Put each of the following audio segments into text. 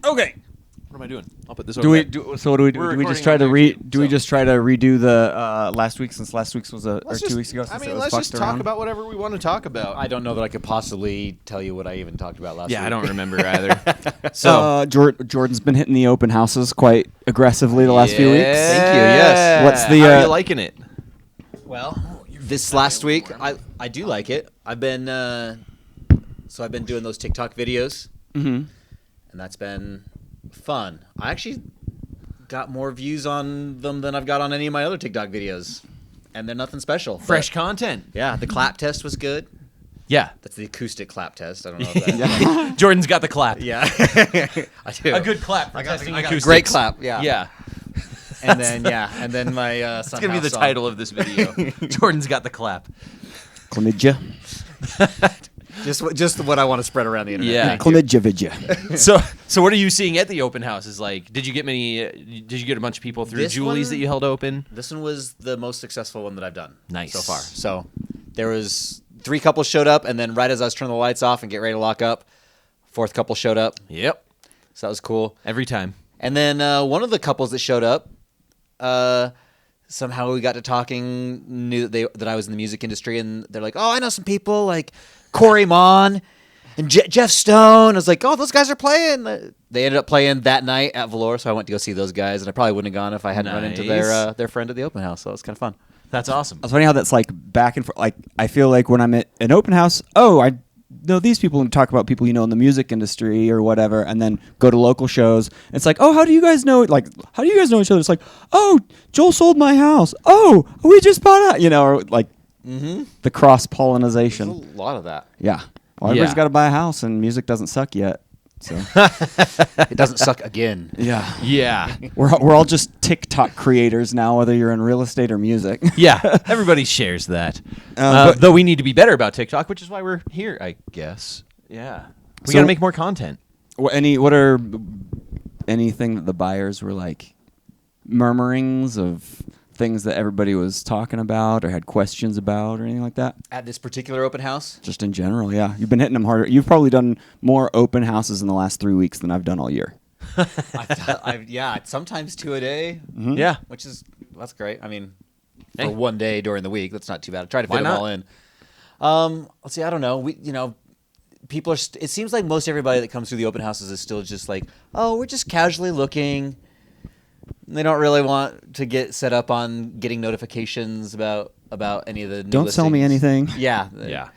Okay. What am I doing? I'll put this Do over we there. so what do we do? We're Do we just recording try to over there, too, do we so. just try to redo the last week, since last week's was or 2 weeks ago? Since it was let's just fucked talk around? about whatever we want to talk about. I don't know that I could possibly tell you what I even talked about last week. I don't remember either. So Jordan's been hitting the open houses quite aggressively the last few weeks. Thank you. Yes. What's the, How are you liking it? Well, this last week, I do like it. I've been doing those TikTok videos, and that's been fun. I actually got more views on them than I've got on any of my other TikTok videos, and they're nothing special. Fresh content. Yeah, the clap test was good. Yeah. That's the acoustic clap test. I don't know if that. Jordan's got the clap. Yeah, I do. A good clap for testing acoustics. Great clap. Yeah. Yeah. And then my son. It's going to be the title of this video. Jordan's got the clap. Chlamydia. Just what I want to spread around the internet. Yeah. Chlamydia vidya. So what are you seeing at the open houses? Like, did you get a bunch of people through This Julie's one- that you held open? This one was the most successful one that I've done. Nice. So far. So there was 3 couples showed up, and then right as I was turning the lights off and get ready to lock up, 4th couple showed up. Yep. So that was cool. Every time. And then one of the couples that showed up, somehow we got to talking, knew that I was in the music industry, and they're like, "Oh, I know some people like Corey Mon and Jeff Stone." I was like, "Oh, those guys are playing." They ended up playing that night at Valor, so I went to go see those guys, and I probably wouldn't have gone if I hadn't run into their friend at the open house. So it was kind of fun. That's awesome. It's funny how that's like back and forth. Like, I feel like when I'm at an open house, I know these people and talk about people in the music industry or whatever, and then go to local shows. It's like, oh, how do you guys know? Like, how do you guys know each other? It's like, oh, Joel sold my house. Oh, we just bought out. Or like the cross pollination. There's a lot of that. Yeah. Well, everybody's got to buy a house, and music doesn't suck yet. So It doesn't suck again. yeah. Yeah. We're all just TikTok creators now, whether you're in real estate or music. Yeah. Everybody shares that. But- Though we need to be better about TikTok, which is why we're here, I guess. Yeah. We So- got to make more content. What anything that the buyers were like murmurings of things that everybody was talking about or had questions about or anything like that? At this particular open house, Just in general, yeah. You've been hitting them harder. You've probably done more open houses in the last 3 weeks than I've done all year. sometimes 2 a day. Yeah. That's great. I mean, for Hey. 1 day during the week, that's not too bad. I try to Why fit them not? all in. Let's see. I don't know. People are. It seems like most everybody that comes through the open houses is still just like, oh, we're just casually looking. They don't really want to get set up on getting notifications about any of the new Don't sell me listings. anything. Yeah. Yeah.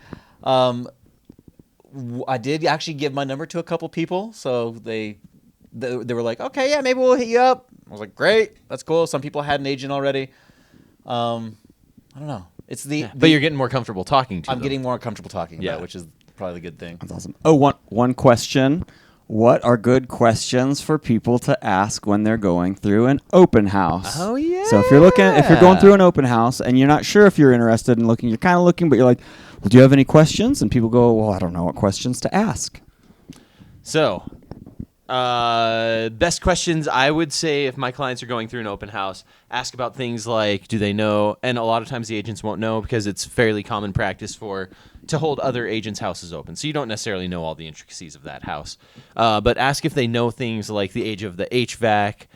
I did actually give my number to a couple people, so they were like, okay, yeah, maybe we'll hit you up. I was like, great, that's cool. Some people had an agent already. I don't know. It's But you're getting more comfortable talking to I'm them. getting more comfortable talking Yeah. about, which is probably the good thing. That's awesome. Oh, one question. What are good questions for people to ask when they're going through an open house? Oh, yeah. So if you're going through an open house and you're not sure if you're interested in looking, you're kind of looking, but you're like, well, do you have any questions? And people go, well, I don't know what questions to ask. So, best questions I would say if my clients are going through an open house, ask about things like, do they know? And a lot of times the agents won't know because it's fairly common practice to hold other agents' houses open. So you don't necessarily know all the intricacies of that house. But ask if they know things like the age of the HVAC,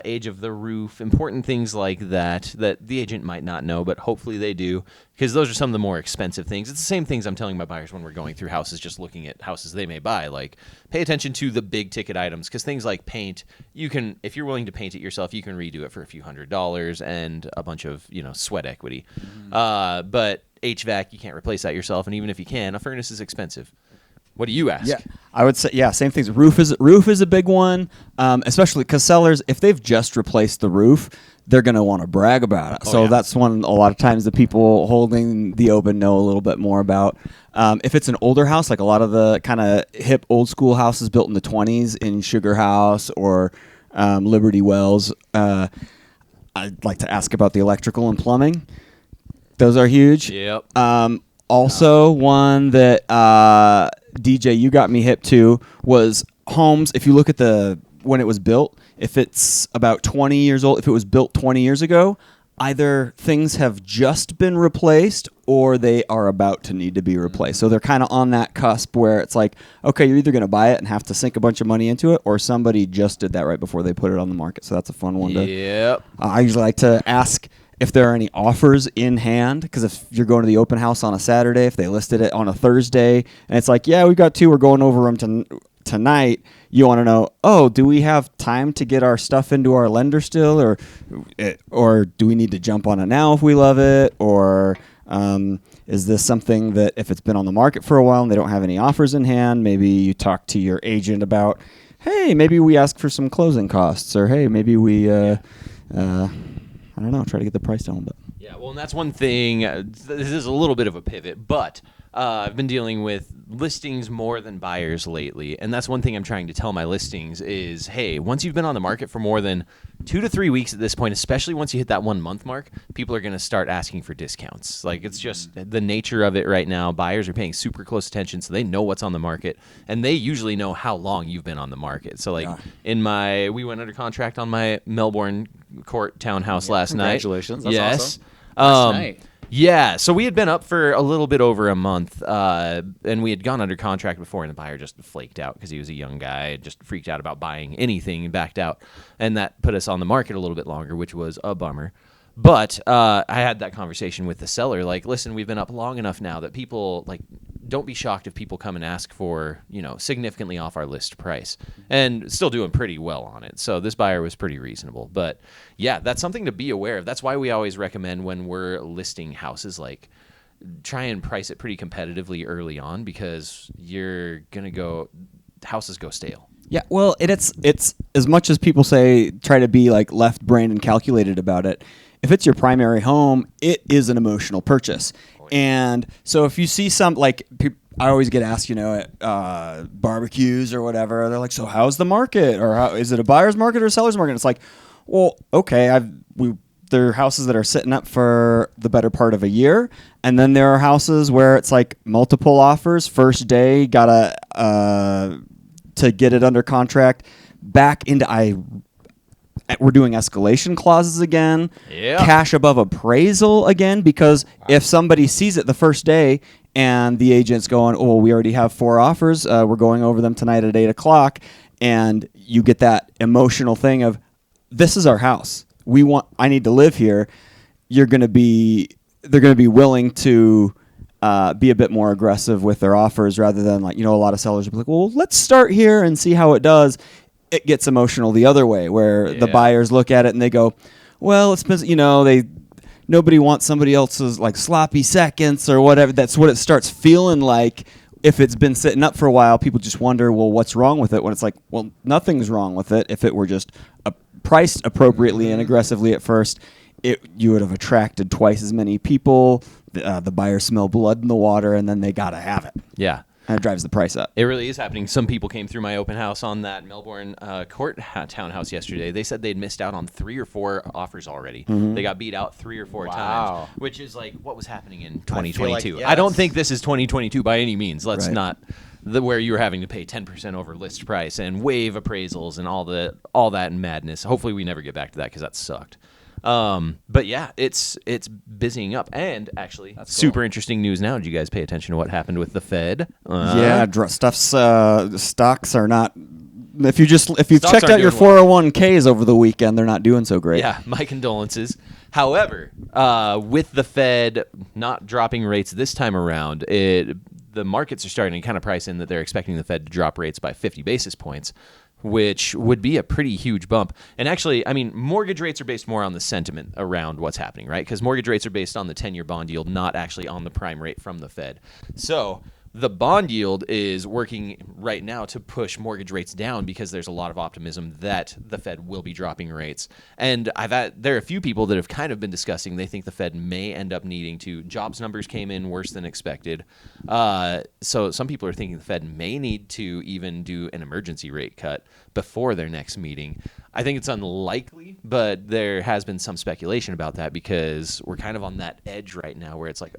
age of the roof, important things like that the agent might not know, but hopefully they do, because those are some of the more expensive things. It's the same things I'm telling my buyers when we're going through houses, just looking at houses they may buy. Like, pay attention to the big ticket items, because things like paint, if you're willing to paint it yourself, you can redo it for a few $100s and a bunch of sweat equity. But HVAC, you can't replace that yourself, and even if you can, a furnace is expensive. What do you ask? Yeah, I would say, same things. Roof is a big one, especially because sellers, if they've just replaced the roof, they're going to want to brag about it. That's one a lot of times the people holding the open know a little bit more about. If it's an older house, like a lot of the kind of hip old school houses built in the 20s in Sugar House or Liberty Wells, I'd like to ask about the electrical and plumbing. Those are huge. Yep. Also, one that DJ, you got me hip to was homes. If you look at when it was built, if it's about 20 years old, if it was built 20 years ago, either things have just been replaced or they are about to need to be replaced. So they're kind of on that cusp where it's like, okay, you're either going to buy it and have to sink a bunch of money into it, or somebody just did that right before they put it on the market. So that's a fun one to. Yep. I usually like to ask if there are any offers in hand, because if you're going to the open house on a Saturday, if they listed it on a Thursday, and it's like, yeah, we got 2, we're going over them tonight, you want to know, oh, do we have time to get our stuff into our lender still, or do we need to jump on it now if we love it, or is this something that if it's been on the market for a while and they don't have any offers in hand, maybe you talk to your agent about, hey, maybe we ask for some closing costs, or hey, maybe we I don't know, try to get the price down a bit. Yeah, well, and that's one thing. This is a little bit of a pivot, but I've been dealing with listings more than buyers lately, and that's one thing I'm trying to tell my listings is, hey, once you've been on the market for more than 2 to 3 weeks at this point, especially once you hit that 1 month mark, people are going to start asking for discounts. Like, it's just the nature of it right now. Buyers are paying super close attention, so they know what's on the market, and they usually know how long you've been on the market. So, like, we went under contract on my Melbourne Court townhouse last night. Congratulations. That's yes. awesome. Last night. Yeah, so we had been up for a little bit over a month, and we had gone under contract before, and the buyer just flaked out because he was a young guy, just freaked out about buying anything and backed out, and that put us on the market a little bit longer, which was a bummer. But I had that conversation with the seller, like, listen, we've been up long enough now that people, like, don't be shocked if people come and ask for, significantly off our list price, and still doing pretty well on it. So this buyer was pretty reasonable. But yeah, that's something to be aware of. That's why we always recommend when we're listing houses, like, try and price it pretty competitively early on, because you're going to houses go stale. Yeah, well, it's as much as people say try to be like left-brained and calculated about it. If it's your primary home, it is an emotional purchase. And so if you see some, like, I always get asked, at barbecues or whatever, they're like, so how's the market? Or is it a buyer's market or a seller's market? It's like, well, okay, there are houses that are sitting up for the better part of a year. And then there are houses where it's like multiple offers, first day, gotta to get it under contract, back into we're doing escalation clauses again, cash above appraisal again, because if somebody sees it the first day and the agent's going, oh, we already have 4 offers, we're going over them tonight at 8 o'clock, and you get that emotional thing of, this is our house. I need to live here. They're going to be willing to be a bit more aggressive with their offers, rather than, like, a lot of sellers will be like, well, let's start here and see how it does. It gets emotional the other way, where the buyers look at it and they go, well, it's been, nobody wants somebody else's, like, sloppy seconds or whatever. That's what it starts feeling like. If it's been sitting up for a while, people just wonder, well, what's wrong with it? When it's like, well, nothing's wrong with it. If it were just priced appropriately and aggressively at first, you would have attracted twice as many people. The buyers smell blood in the water, and then they got to have it. Yeah. And it drives the price up. It really is happening. Some people came through my open house on that Melbourne Court townhouse yesterday. They said they'd missed out on 3 or 4 offers already. Mm-hmm. They got beat out 3 or 4 times, which is like what was happening in 2022. I don't think this is 2022 by any means. Let's not where you were having to pay 10% over list price and waive appraisals and all that madness. Hopefully we never get back to that, because that sucked. But yeah, it's busying up, and actually, super interesting news now. Did you guys pay attention to what happened with the Fed? Stocks are not. If you checked out your 401ks over the weekend, they're not doing so great. Yeah, my condolences. However, with the Fed not dropping rates this time around, the markets are starting to kind of price in that they're expecting the Fed to drop rates by 50 basis points. Which would be a pretty huge bump. And actually, I mean, mortgage rates are based more on the sentiment around what's happening, right? Because mortgage rates are based on the 10-year bond yield, not actually on the prime rate from the Fed. So the bond yield is working right now to push mortgage rates down, because there's a lot of optimism that the Fed will be dropping rates. And there are a few people that have kind of been discussing, they think the Fed may end up needing to. Jobs numbers came in worse than expected. So some people are thinking the Fed may need to even do an emergency rate cut before their next meeting. I think it's unlikely, but there has been some speculation about that, because we're kind of on that edge right now where it's like,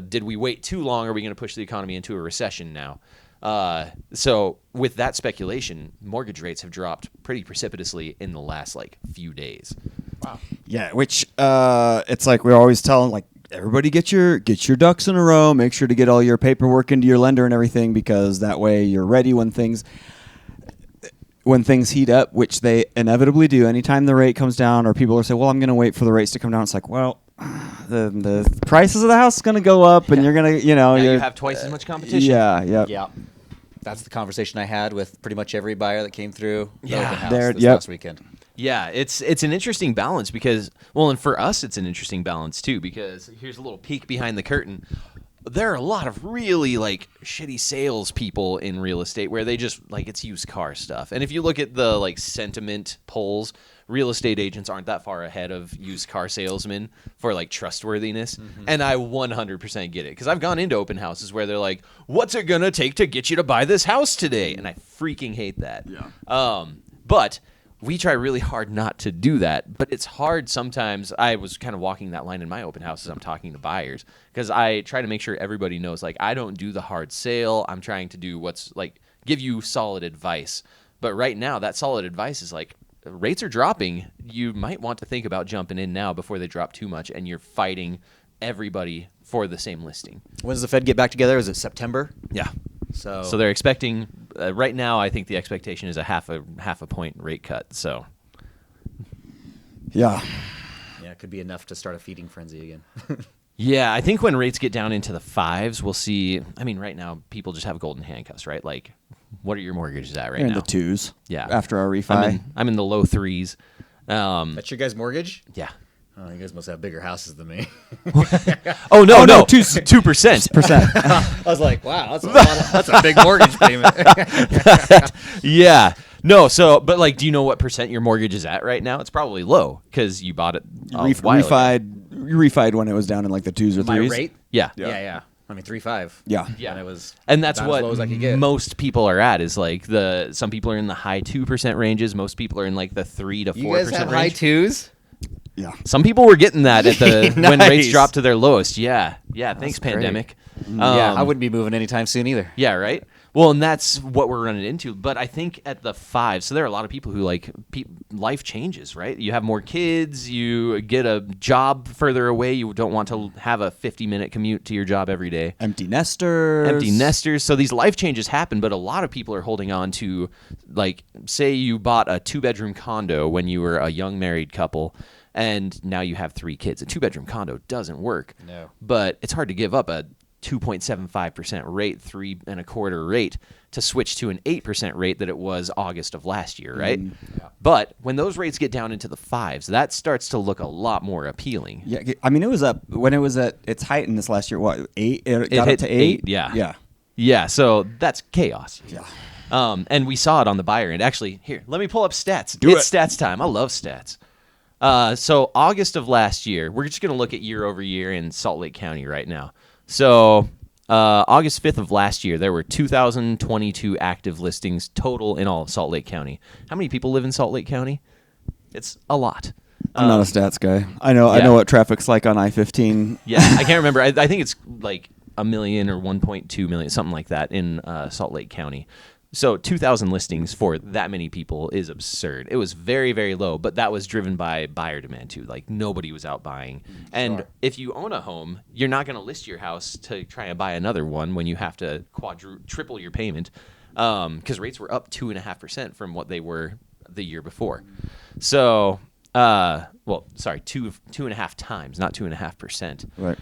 did we wait too long? Are we going to push the economy into a recession now? So with that speculation, mortgage rates have dropped pretty precipitously in the last few days. Wow. Yeah, which it's like we're always telling like everybody get your ducks in a row. Make sure to get all your paperwork into your lender and everything, because that way you're ready when things heat up, which they inevitably do. Anytime the rate comes down, or people are saying, "Well, I'm going to wait for the rates to come down," it's like, well, the prices of the house is going to go up, and you're going to, now you have twice as much competition. Yeah. That's the conversation I had with pretty much every buyer that came through the open house this last weekend. Yeah, it's an interesting balance because, well, and for us, it's an interesting balance too, because here's a little peek behind the curtain. There are a lot of really like shitty salespeople in real estate where they just like it's used car stuff. And if you look at the like sentiment polls, real estate agents aren't that far ahead of used car salesmen for like trustworthiness. Mm-hmm. And I 100% get it, because I've gone into open houses where they're like, "What's it gonna take to get you to buy this house today?" And I freaking hate that. Yeah. But we try really hard not to do that, but it's hard sometimes. I was kind of walking that line in my open houses. I'm talking to buyers because I try to make sure everybody knows, like, I don't do the hard sale. I'm trying to do what's like give you solid advice. But right now, that solid advice is like, rates are dropping. You might want to think about jumping in now before they drop too much and you're fighting everybody for the same listing. When does the Fed get back together? Is it September? Yeah. So they're expecting right now. I think the expectation is a half a point rate cut. So yeah, it could be enough to start a feeding frenzy again. Yeah, I think when rates get down into the 5s, we'll see. I mean, right now people just have golden handcuffs, right? Like, what are your mortgages at right They're now? in the 2s. Yeah, after our refi. I'm in the low 3s. That's your guys' mortgage? Yeah. Oh, you guys must have bigger houses than me. Oh no, 2%. I was like, wow, that's a big mortgage payment. Yeah. No, so but like, do you know what percent your mortgage is at right now? It's probably low because you bought it. Refied when it was down in like the 2s or 3s. My rate? Yeah. I mean, 3.5. Yeah. And it was, and that's about what as low as I could get. most people are at. Is like some people are in the high 2% ranges. Most people are in like the 3 to 4% You guys have range. high 2s? Yeah. Some people were getting that at the Nice. when rates dropped to their lowest. Yeah. Thanks, great. pandemic. Yeah, I wouldn't be moving anytime soon either. Yeah, right. Well, and that's what we're running into. But I think at the 5, so there are a lot of people who like life changes, right? You have more kids, you get a job further away. You don't want to have a 50-minute commute to your job every day. Empty nesters. So these life changes happen, but a lot of people are holding on to, like, say you bought a 2-bedroom condo when you were a young married couple, and now you have 3 kids. A 2-bedroom condo doesn't work. No. But it's hard to give up a 2.75% rate, 3.25% rate, to switch to an 8% rate that it was August of last year, right? Yeah. But when those rates get down into the 5s, that starts to look a lot more appealing. Yeah, I mean, it was up when it was at its height in this last year. What, 8? It got hit up to 8? Yeah. Yeah, so that's chaos. Yeah. And we saw it on the buyer end. Actually, here, let me pull up stats. It's stats time. I love stats. So August of last year, we're just going to look at year over year in Salt Lake County right now. So August 5th of last year, there were 2,022 active listings total in all of Salt Lake County. How many people live in Salt Lake County? It's a lot. I'm not a stats guy. I know what traffic's like on I-15. Yeah, I can't remember. I think it's like 1 million or 1.2 million, something like that in Salt Lake County. So 2,000 listings for that many people is absurd. It was very, very low, but that was driven by buyer demand too. Like, nobody was out buying. And if you own a home, you're not going to list your house to try and buy another one when you have to triple your payment, because rates were up 2.5% from what they were the year before. So, 2.5 times, not 2.5%. Right.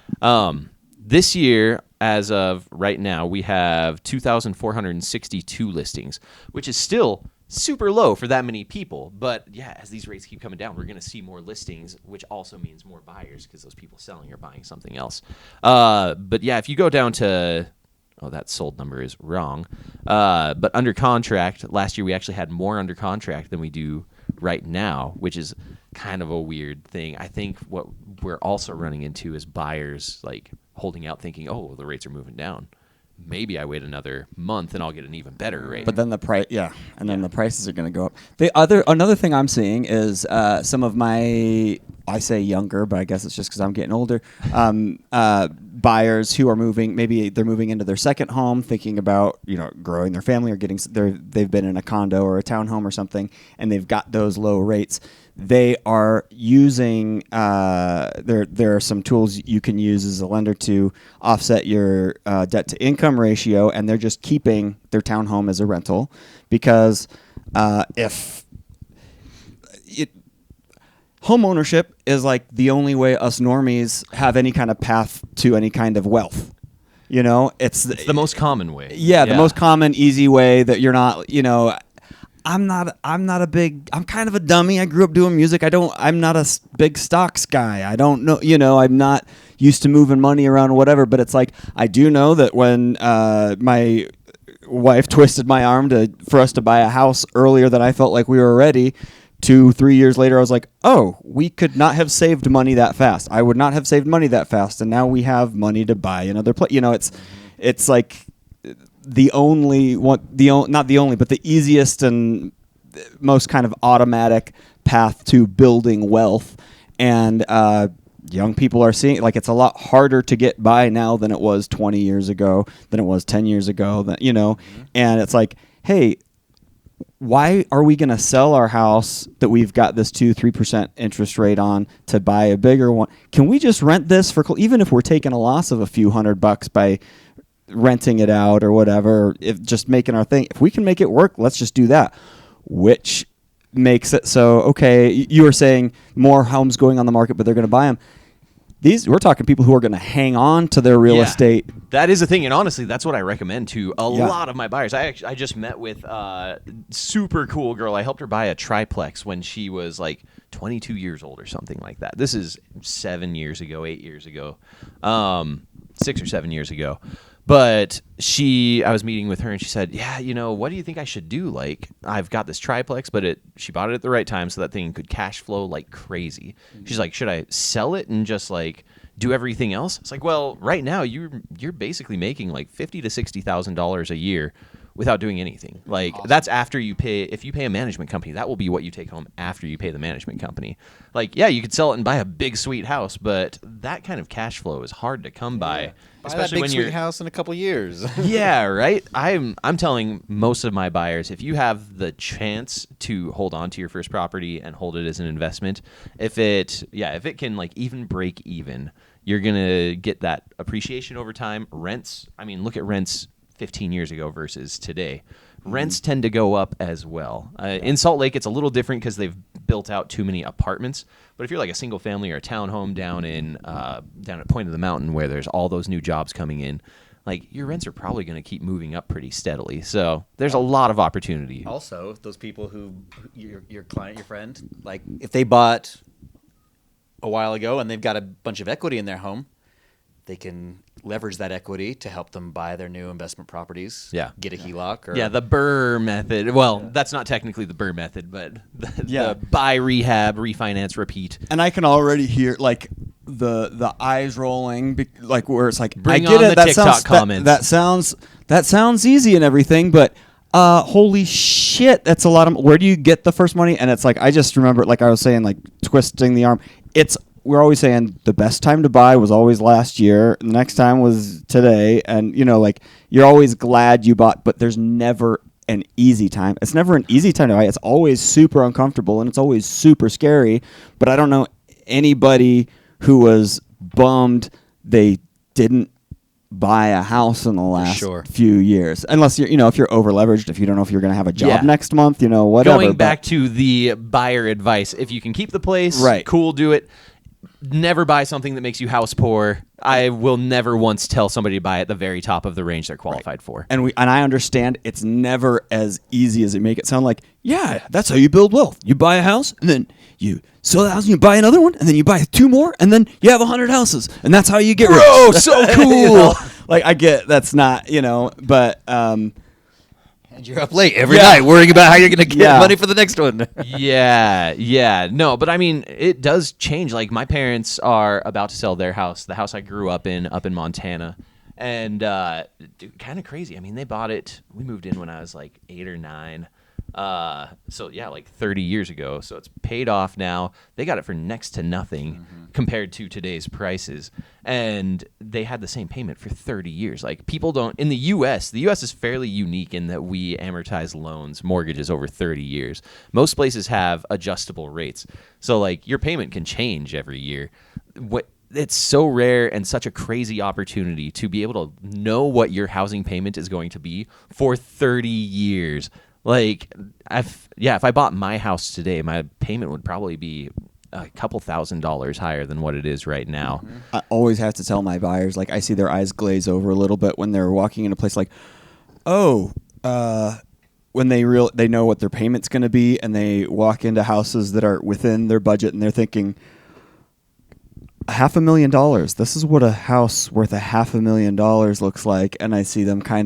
This year, as of right now, we have 2,462 listings, which is still super low for that many people. But yeah, as these rates keep coming down, we're going to see more listings, which also means more buyers because those people selling are buying something else. But yeah, if you go down to, that sold number is wrong. But under contract, last year we actually had more under contract than we do right now, which is kind of a weird thing. I think what we're also running into is buyers like holding out thinking, the rates are moving down. Maybe I wait another month and I'll get an even better rate. But then the price, then the prices are going to go up. Another thing I'm seeing is some of my, I say younger, but I guess it's just because I'm getting older, buyers who are moving, maybe they're moving into their second home, thinking about, growing their family or they've been in a condo or a townhome or something, and they've got those low rates. They are using, there are some tools you can use as a lender to offset your debt to income ratio, and they're just keeping their townhome as a rental because if home ownership is like the only way us normies have any kind of path to any kind of wealth. It's the most common way. Yeah, the most common, easy way that you're not, I'm kind of a dummy. I grew up doing music. I'm not a big stocks guy. I don't know, I'm not used to moving money around or whatever, but it's like, I do know that when my wife twisted my arm for us to buy a house earlier than I felt like we were ready, 2-3 years later, I was like, oh, we could not have saved money that fast. I would not have saved money that fast. And now we have money to buy another place. It's like the only one, not the only, but the easiest and most kind of automatic path to building wealth. And young people are seeing, like, it's a lot harder to get by now than it was 20 years ago, than it was 10 years ago, and it's like, hey, why are we going to sell our house that we've got this 2-3% interest rate on to buy a bigger one? Can we just rent this for, even if we're taking a loss of a few $100 by renting it out or whatever, if just making our thing, if we can make it work, let's just do that. Which makes it so, okay, you were saying more homes going on the market, but they're going to buy them. We're talking people who are going to hang on to their real estate. That is a thing, and honestly, that's what I recommend to a lot of my buyers. I just met with a super cool girl. I helped her buy a triplex when she was like 22 years old or something like that. This is 7 years ago, 8 years ago, 6 or 7 years ago. But I was meeting with her, and she said, yeah, what do you think I should do? Like, I've got this triplex, but she bought it at the right time so that thing could cash flow like crazy. Mm-hmm. She's like, should I sell it and just like do everything else? It's like, well, right now you're basically making like $50,000 to $60,000 a year without doing anything. Like, awesome. That's after if you pay a management company, that will be what you take home after you pay the management company. Like, yeah, you could sell it and buy a big sweet house, but that kind of cash flow is hard to come by. Especially that big sweet house in a couple years. Yeah, right. I'm telling most of my buyers, if you have the chance to hold on to your first property and hold it as an investment, if it can like even break even, you're gonna get that appreciation over time. Rents, look at rents 15 years ago versus today. Rents tend to go up as well. In Salt Lake, it's a little different because they've built out too many apartments. But if you're like a single family or a townhome down at Point of the Mountain where there's all those new jobs coming in, like, your rents are probably going to keep moving up pretty steadily. So there's a lot of opportunity. Also, those people who your client, your friend, like if they bought a while ago and they've got a bunch of equity in their home, they can leverage that equity to help them buy their new investment properties. Yeah. Get a HELOC. Or, the BRRRR method. Well, that's not technically the BRRRR method, but the buy, rehab, refinance, repeat. And I can already hear like the eyes rolling, like where it's like, bring I get on it. The TikTok comments. That sounds easy and everything, but holy shit, that's a lot of. Where do you get the first money? And it's like, I just remember, like I was saying, like twisting the arm. We're always saying the best time to buy was always last year. The next time was today. And, like you're always glad you bought, but there's never an easy time. It's never an easy time to buy. It's always super uncomfortable and it's always super scary. But I don't know anybody who was bummed they didn't buy a house in the last few years. Unless you're, if you're over leveraged, if you don't know if you're going to have a job next month, whatever. Going back to the buyer advice, if you can keep the place, cool, do it. Never buy something that makes you house poor. I will never once tell somebody to buy at the very top of the range they're qualified for. And I understand it's never as easy as it make it sound like. Yeah, that's how you build wealth. You buy a house, and then you sell the house, and you buy another one, and then you buy 2 more, and then you have 100 houses, and that's how you get rich. Oh, so cool! Like I get that's not but. And you're up late every night worrying about how you're going to get money for the next one. Yeah. No, but it does change. Like, my parents are about to sell their house, the house I grew up in Montana. And kind of crazy. They bought it. We moved in when I was like 8 or 9. So yeah, like 30 years ago. So it's paid off now. They got it for next to nothing compared to today's prices. And they had the same payment for 30 years. Like people don't, in the U.S. is fairly unique in that we amortize loans, mortgages over 30 years. Most places have adjustable rates. So like your payment can change every year. It's so rare and such a crazy opportunity to be able to know what your housing payment is going to be for 30 years. Like, if I bought my house today, my payment would probably be a couple $1,000s higher than what it is right now. I always have to tell my buyers, like, I see their eyes glaze over a little bit when they're walking in a place like, when they know what their payment's going to be, and they walk into houses that are within their budget, and they're thinking, $500,000. This is what a house worth $500,000 looks like, and I see them I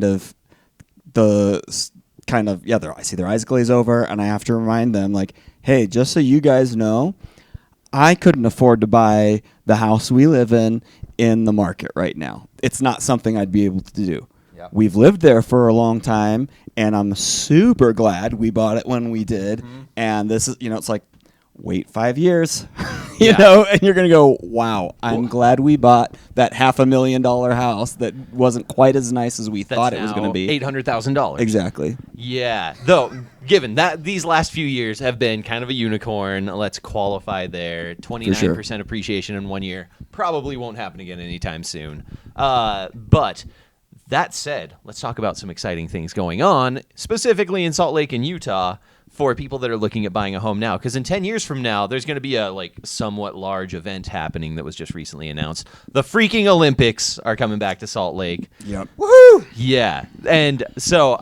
see their eyes glaze over, and I have to remind them, like, hey, just so you guys know, I couldn't afford to buy the house we live in the market right now. It's not something I'd be able to do. Yep. We've lived there for a long time, and I'm super glad we bought it when we did. And this is, it's like, wait 5 years, and you're going to go, wow, I'm glad we bought that $500,000 house that wasn't quite as nice as we thought it was going to be. $800,000. Exactly. Yeah. Though, given that these last few years have been kind of a unicorn, let's qualify there. 29% appreciation in 1 year. Probably won't happen again anytime soon. But that said, let's talk about some exciting things going on, specifically in Salt Lake and Utah, for people that are looking at buying a home now. Because in 10 years from now, there's going to be a somewhat large event happening that was just recently announced. The freaking Olympics are coming back to Salt Lake. Yep. Woohoo! Yeah. And so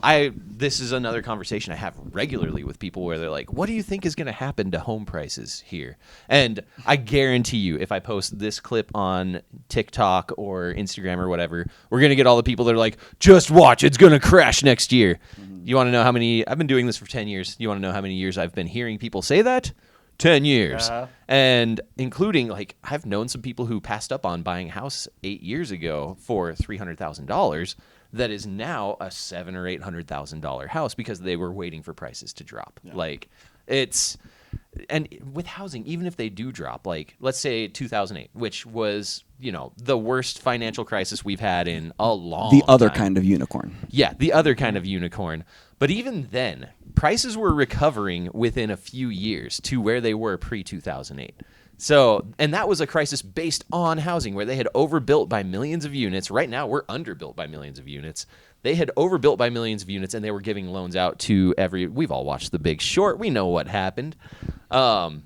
this is another conversation I have regularly with people where they're like, what do you think is going to happen to home prices here? And I guarantee you, if I post this clip on TikTok or Instagram or whatever, we're going to get all the people that are like, just watch, it's going to crash next year. You want to know how many? I've been doing this for 10 years. You want to know how many years I've been hearing people say that? 10 years. And including, I've known some people who passed up on buying a house 8 years ago for $300,000 that is now a $700,000 or $800,000 house because they were waiting for prices to drop. Yeah. And with housing, even if they do drop, let's say 2008, which was, the worst financial crisis we've had in a long time. The other kind of unicorn. Yeah, the other kind of unicorn. But even then, prices were recovering within a few years to where they were pre-2008. So, and that was a crisis based on housing where they had overbuilt by millions of units. Right now, we're underbuilt by millions of units. They had overbuilt by millions of units, and they were giving loans out to we've all watched The Big Short. We know what happened. So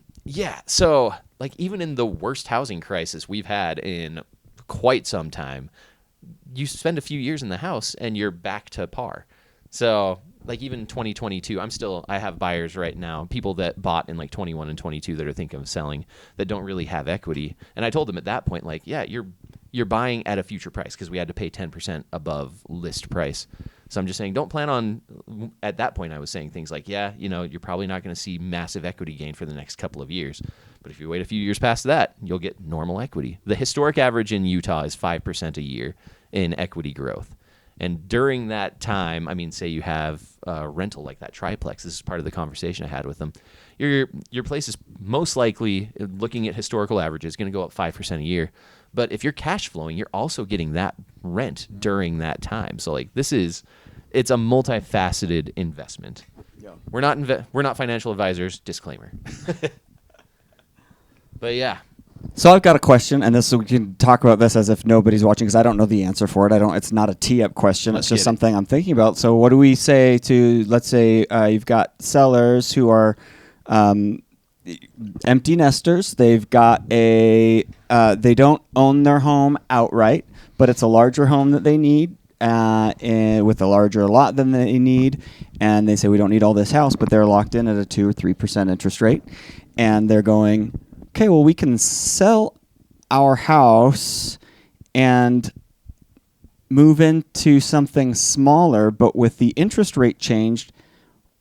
even in the worst housing crisis we've had in quite some time, you spend a few years in the house and you're back to par. So even 2022, I have buyers right now, people that bought in 21 and 22 that are thinking of selling that don't really have equity. And I told them at that point, you're buying at a future price because we had to pay 10% above list price. So I'm just saying, don't plan on, at that point I was saying things like, you're probably not going to see massive equity gain for the next couple of years. But if you wait a few years past that, you'll get normal equity. The historic average in Utah is 5% a year in equity growth. And during that time, say you have a rental like that triplex. This is part of the conversation I had with them. Your place is most likely, looking at historical averages, going to go up 5% a year. But if you're cash flowing, you're also getting that rent during that time. So it's a multifaceted investment. Yeah. We're not financial advisors. Disclaimer. But yeah. So I've got a question, and we can talk about this as if nobody's watching because I don't know the answer for it. It's not a tee-up question. It's just something I'm thinking about. So what do we say to, let's say you've got sellers who are empty nesters. They've got they don't own their home outright, but it's a larger home that they need with a larger lot than they need. And they say, we don't need all this house, but they're locked in at a 2 or 3% interest rate. And they're going, okay, well, we can sell our house and move into something smaller, but with the interest rate changed,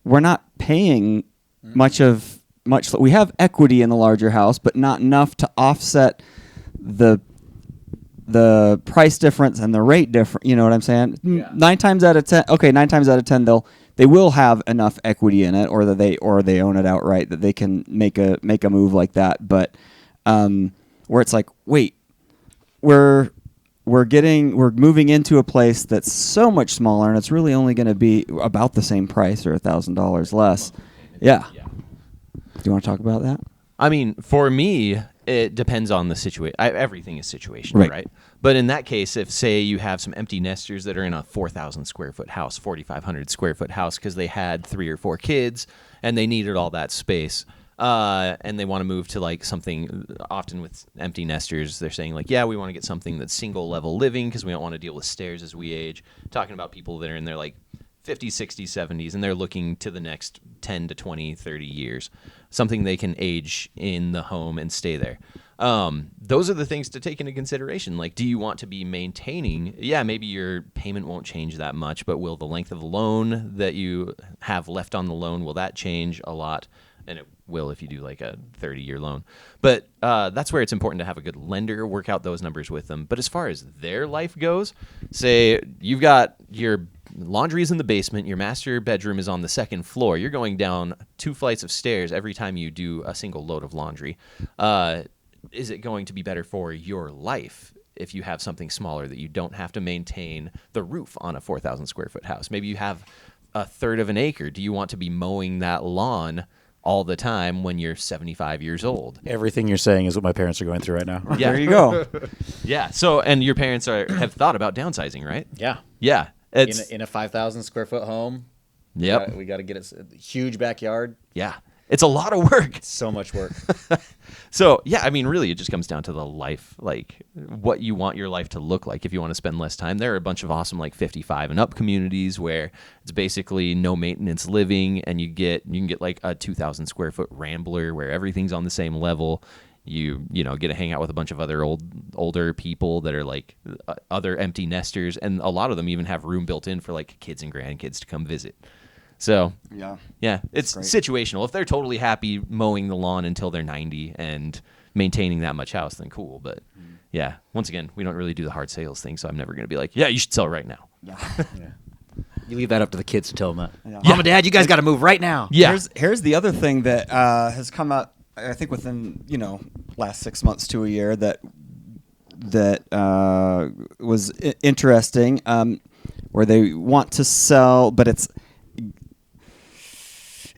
we're not paying much. We have equity in the larger house, but not enough to offset the price difference and the rate difference. You know what I'm saying? Yeah. 9 times out of 10, they'll they will have enough equity in it, or that they own it outright, that they can make a move like that. But where it's like, wait, we're moving into a place that's so much smaller, and it's really only going to be about the same price or $1,000 less. Yeah. Do you want to talk about that? I mean, for me, it depends on the situation. Everything is situational, right? But in that case, if, say, you have some empty nesters that are in a 4,000 square foot house, 4,500 square foot house, because they had 3 or 4 kids and they needed all that space, and they want to move to like something, often with empty nesters, they're saying like, yeah, we want to get something that's single level living because we don't want to deal with stairs as we age. Talking about people that are in their like 50s, 60s, 70s, and they're looking to the next 10 to 20, 30 years, something they can age in the home and stay there. Those are the things to take into consideration. Like, do you want to be maintaining? Yeah, maybe your payment won't change that much, but will the length of the loan that you have left on the loan, will that change a lot? And it will if you do like a 30-year loan. But that's where it's important to have a good lender, work out those numbers with them. But as far as their life goes, say you've got your laundry's in the basement, your master bedroom is on the 2nd floor, you're going down 2 flights of stairs every time you do a single load of laundry. Is it going to be better for your life if you have something smaller that you don't have to maintain the roof on a 4,000 square foot house? Maybe you have a third of an acre. Do you want to be mowing that lawn all the time when you're 75 years old? Everything you're saying is what my parents are going through right now. Yeah. There you go. Yeah. So, and your parents have thought about downsizing, right? Yeah. Yeah. It's In a 5,000 square foot home. Yep. We got to get a huge backyard. Yeah. It's a lot of work. So much work. So, yeah, I mean, really, it just comes down to the life, like what you want your life to look like. If you want to spend less time, there are a bunch of awesome, like 55 and up communities where it's basically no maintenance living, and you can get like a 2,000 square foot Rambler where everything's on the same level. You get to hang out with a bunch of other older people that are like other empty nesters, and a lot of them even have room built in for like kids and grandkids to come visit. So yeah, it's situational. If they're totally happy mowing the lawn until they're 90 and maintaining that much house, then cool. But yeah, once again, we don't really do the hard sales thing, so I'm never going to be like, yeah, you should sell right now. Yeah. You leave that up to the kids to tell them that. Yeah. Mom and Dad, you guys got to move right now. Yeah. Here's the other thing that has come out, I think within last 6 months to a year that was interesting, where they want to sell, but it's,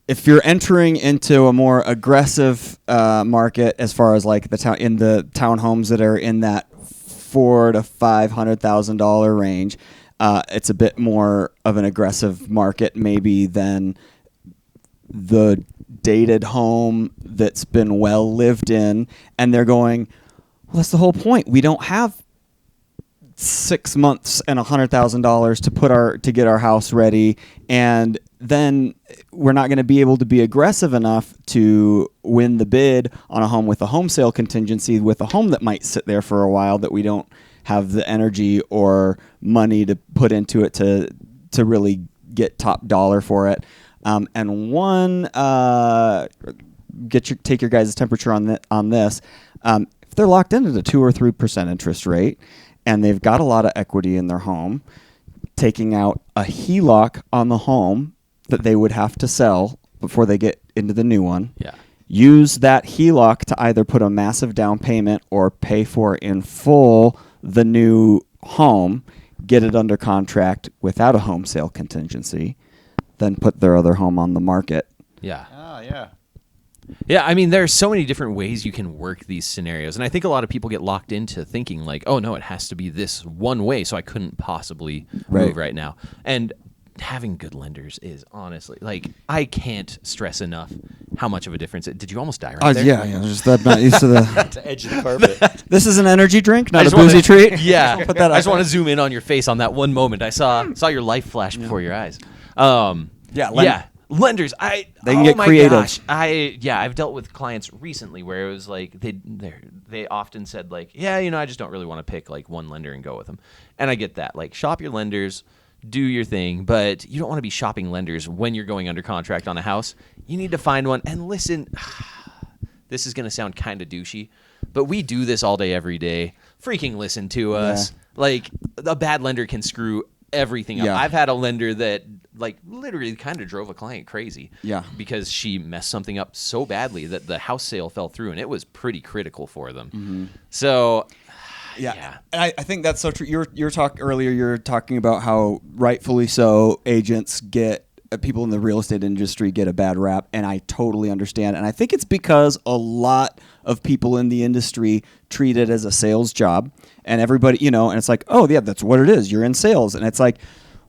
if you're entering into a more aggressive market as far as like the townhomes that are in that $400,000 to $500,000 range, it's a bit more of an aggressive market maybe than the dated home that's been well lived in, and they're going, well, that's the whole point. We don't have 6 months and $100,000 to get our house ready, and then we're not going to be able to be aggressive enough to win the bid on a home with a home sale contingency with a home that might sit there for a while that we don't have the energy or money to put into it to really get top dollar for it. And one, take your guys' temperature on this. If they're locked in at a 2 or 3% interest rate, and they've got a lot of equity in their home, taking out a HELOC on the home that they would have to sell before they get into the new one. Yeah. Use that HELOC to either put a massive down payment or pay for in full the new home, get it under contract without a home sale contingency, then put their other home on the market. Yeah. Oh, yeah. Yeah, I mean, there are so many different ways you can work these scenarios. And I think a lot of people get locked into thinking like, oh, no, it has to be this one way, so I couldn't possibly move right now. And having good lenders is honestly, like, I can't stress enough how much of a difference it. Did you almost die right there? Yeah. Just that not used to the To edge of the carpet. This is an energy drink, not I a just boozy wanna- treat. Yeah. Put that I just up. want to zoom in on your face on that one moment. I saw your life flash before your eyes. Lenders, they can get creative. Gosh, I've dealt with clients recently where it was like they often said like, I just don't really want to pick like one lender and go with them. And I get that. Like, shop your lenders, do your thing, but you don't want to be shopping lenders when you're going under contract on a house. You need to find one and listen. This is going to sound kind of douchey, but we do this all day, every day. Freaking listen to us. Like, a bad lender can screw everything up. Yeah. I've had a lender that like literally kind of drove a client crazy. Yeah. Because she messed something up so badly that the house sale fell through, and it was pretty critical for them. Mm-hmm. So. Yeah. And I think that's so true. You're talking about how rightfully so agents get people in the real estate industry get a bad rap, and I totally understand. And I think it's because a lot of people in the industry treat it as a sales job, and everybody, and it's like, oh yeah, that's what it is. You're in sales, and it's like,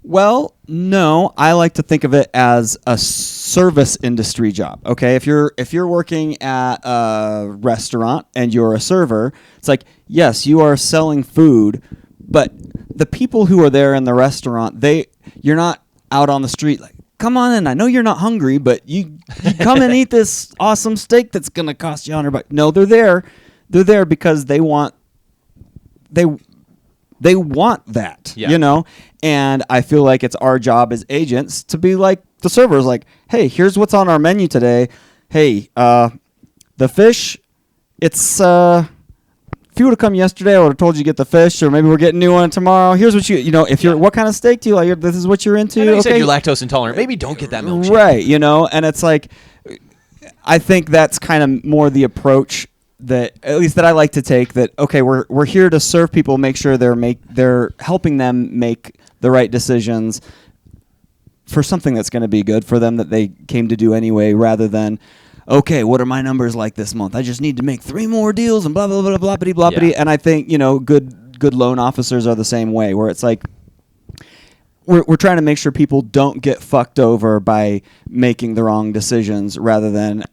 well, no, I like to think of it as a service industry job. Okay, if you're working at a restaurant and you're a server, it's like, yes, you are selling food, but the people who are there in the restaurant, you're not out on the street like, come on in. I know you're not hungry, but you come and eat this awesome steak that's gonna cost you $100. No, they're there. They're there because they want that, And I feel like it's our job as agents to be like the servers, like, hey, here's what's on our menu today. Hey, the fish, it's if you would have come yesterday, I would have told you to get the fish, or maybe we're getting a new one tomorrow. Here's what if you're, what kind of steak do you like? This is what you're into. I know you said you're lactose intolerant. Maybe don't get that milkshake. Right, and it's like, I think that's kind of more the approach that, at least that I like to take, that, okay, we're here to serve people, make sure they're helping them make the right decisions for something that's going to be good for them that they came to do anyway, rather than, okay, what are my numbers like this month? I just need to make 3 more deals and blah, blah, blah, blah, blah, blah, blah. And I think, good loan officers are the same way, where it's like, we're trying to make sure people don't get fucked over by making the wrong decisions, rather than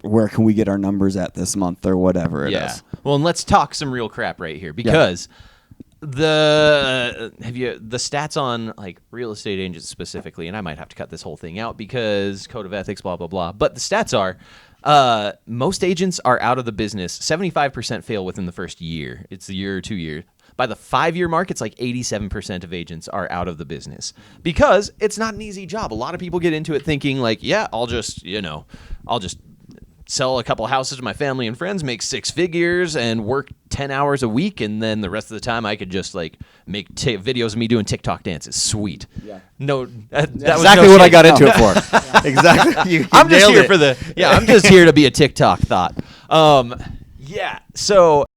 where can we get our numbers at this month or whatever it is. Well, and let's talk some real crap right here, because the stats on like real estate agents specifically, and I might have to cut this whole thing out because code of ethics, blah blah blah. But the stats are, most agents are out of the business. 75% fail within the first year. It's a year or 2 years. By the 5-year mark, it's like 87% of agents are out of the business because it's not an easy job. A lot of people get into it thinking like, yeah, I'll just sell a couple houses to my family and friends, make 6 figures, and work 10 hours a week, and then the rest of the time I could just like make videos of me doing TikTok dances. Sweet. Yeah. No, that was exactly what I got into it for. Exactly. I'm just here for I'm just here to be a TikTok thought. So